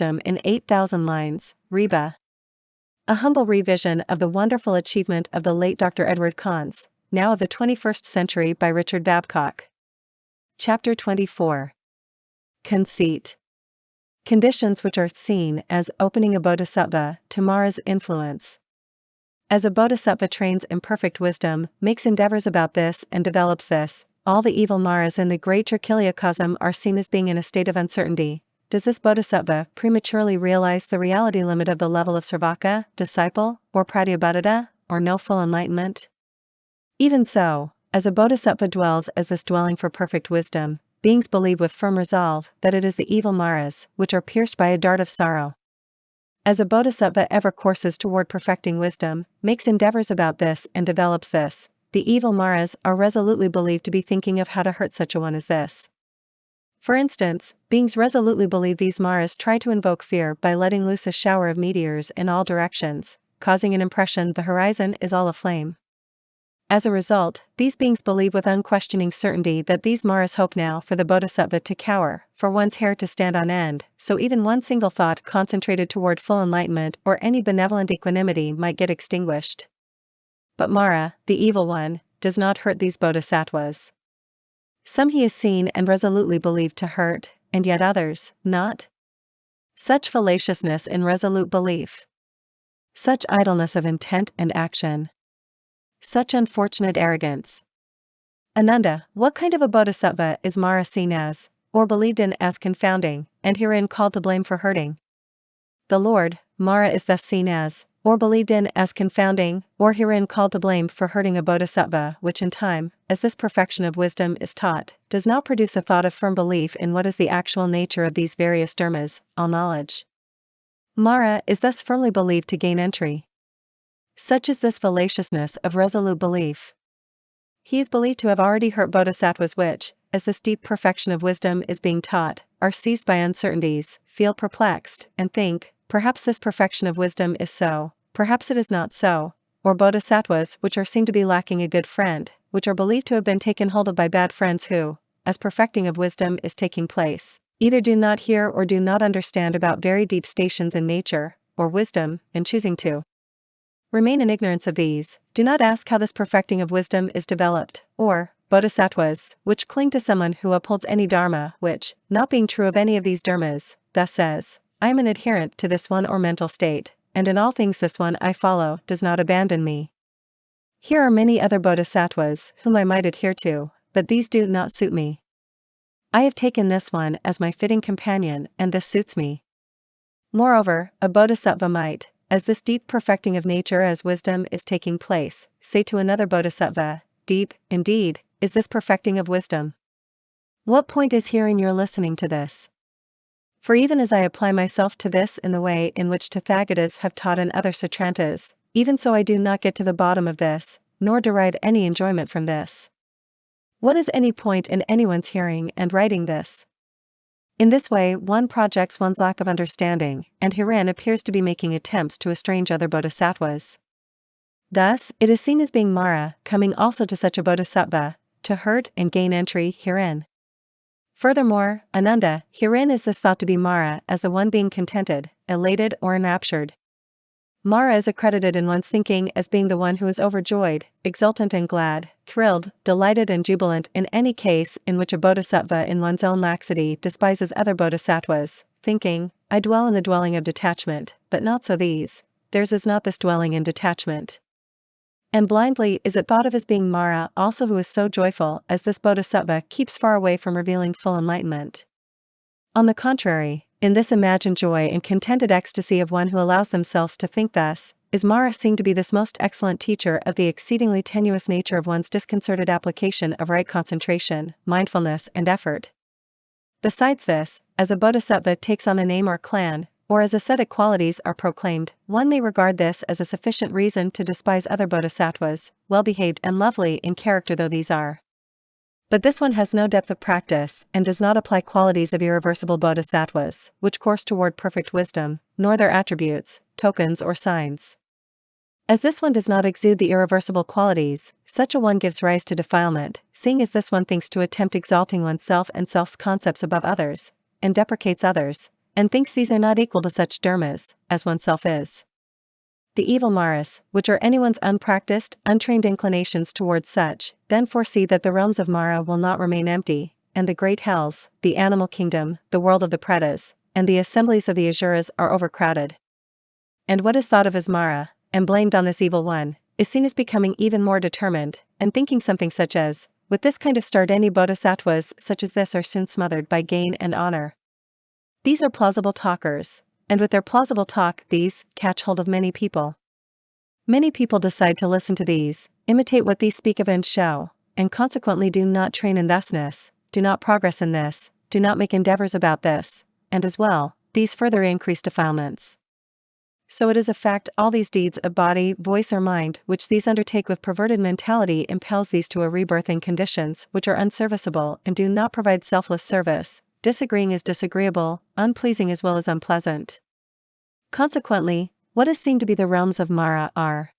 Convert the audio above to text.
wisdom in 8,000 lines, RiBa. A humble revision of the wonderful achievement of the late Dr. Edward Conze, now of the 21st century by Richard Babcock. Chapter 24. CONCEIT. Conditions which are seen as opening a Bodhisattva to Mara's influence. As a Bodhisattva trains in perfect wisdom, makes endeavors about this and develops this, all the evil Maras in the great trichiliocosm are seen as being in a state of uncertainty. Does this Bodhisattva prematurely realize the reality limit of the level of Sravaka, disciple, or Pratyekabuddha, or no full enlightenment? Even so, as a Bodhisattva dwells as this dwelling for perfect wisdom, beings believe with firm resolve that it is the evil Maras which are pierced by a dart of sorrow. As a Bodhisattva ever courses toward perfecting wisdom, makes endeavors about this and develops this, the evil Maras are resolutely believed to be thinking of how to hurt such a one as this. For instance, beings resolutely believe these Maras try to invoke fear by letting loose a shower of meteors in all directions, causing an impression the horizon is all aflame. As a result, these beings believe with unquestioning certainty that these Maras hope now for the Bodhisattva to cower, for one's hair to stand on end, so even one single thought concentrated toward full enlightenment or any benevolent equanimity might get extinguished. But Mara, the evil one, does not hurt these Bodhisattvas. Some he is seen and resolutely believed to hurt, and yet others, not. Such fallaciousness in resolute belief. Such idleness of intent and action. Such unfortunate arrogance. Ananda, what kind of a Bodhisattva is Mara seen as, or believed in as confounding, and herein called to blame for hurting? The Lord, Mara is thus seen as, or believed in as confounding, or herein called to blame for hurting a Bodhisattva which in time, as this perfection of wisdom is taught, does not produce a thought of firm belief in what is the actual nature of these various dharmas, all knowledge. Mara is thus firmly believed to gain entry. Such is this fallaciousness of resolute belief. He is believed to have already hurt Bodhisattvas which, as this deep perfection of wisdom is being taught, are seized by uncertainties, feel perplexed, and think, perhaps this perfection of wisdom is so, perhaps it is not so, or Bodhisattvas which are seen to be lacking a good friend, which are believed to have been taken hold of by bad friends who, as perfecting of wisdom is taking place, either do not hear or do not understand about very deep stations in nature, or wisdom, in choosing to remain in ignorance of these, do not ask how this perfecting of wisdom is developed, or, Bodhisattvas, which cling to someone who upholds any dharma which, not being true of any of these dharmas, thus says, I am an adherent to this one or mental state, and in all things this one I follow does not abandon me. Here are many other Bodhisattvas whom I might adhere to, but these do not suit me. I have taken this one as my fitting companion and this suits me. Moreover, a Bodhisattva might, as this deep perfecting of nature as wisdom is taking place, say to another Bodhisattva, deep, indeed, is this perfecting of wisdom. What point is here in your listening to this? For even as I apply myself to this in the way in which Tathagatas have taught in other Sutrantas, even so I do not get to the bottom of this, nor derive any enjoyment from this. What is any point in anyone's hearing and writing this? In this way one projects one's lack of understanding, and herein appears to be making attempts to estrange other Bodhisattvas. Thus, it is seen as being Mara, coming also to such a Bodhisattva, to hurt and gain entry herein. Furthermore, Ananda, herein is this thought to be Mara as the one being contented, elated or enraptured. Mara is accredited in one's thinking as being the one who is overjoyed, exultant and glad, thrilled, delighted and jubilant in any case in which a Bodhisattva in one's own laxity despises other Bodhisattvas, thinking, I dwell in the dwelling of detachment, but not so these, theirs is not this dwelling in detachment. And blindly is it thought of as being Mara also who is so joyful as this Bodhisattva keeps far away from revealing full enlightenment. On the contrary, in this imagined joy and contented ecstasy of one who allows themselves to think thus, is Mara seen to be this most excellent teacher of the exceedingly tenuous nature of one's disconcerted application of right concentration, mindfulness and effort. Besides this, as a Bodhisattva takes on a name or clan, or as ascetic qualities are proclaimed, one may regard this as a sufficient reason to despise other Bodhisattvas, well-behaved and lovely in character though these are. But this one has no depth of practice and does not apply qualities of irreversible Bodhisattvas, which course toward perfect wisdom, nor their attributes, tokens or signs. As this one does not exude the irreversible qualities, such a one gives rise to defilement, seeing as this one thinks to attempt exalting oneself and self's concepts above others, and deprecates others, and thinks these are not equal to such dharmas, as oneself is. The evil maras, which are anyone's unpracticed, untrained inclinations towards such, then foresee that the realms of Mara will not remain empty, and the great hells, the animal kingdom, the world of the Pretas, and the assemblies of the Asuras are overcrowded. And what is thought of as Mara, and blamed on this evil one, is seen as becoming even more determined, and thinking something such as, with this kind of start any bodhisattvas such as this are soon smothered by gain and honor. These are plausible talkers, and with their plausible talk these catch hold of many people. Many people decide to listen to these, imitate what these speak of and show, and consequently do not train in thusness, do not progress in this, do not make endeavors about this, and as well, these further increase defilements. So it is a fact all these deeds of body, voice or mind which these undertake with perverted mentality impels these to a rebirth in conditions which are unserviceable and do not provide selfless service, disagreeing is disagreeable, unpleasing as well as unpleasant. Consequently, what is seen to be the realms of Mara are,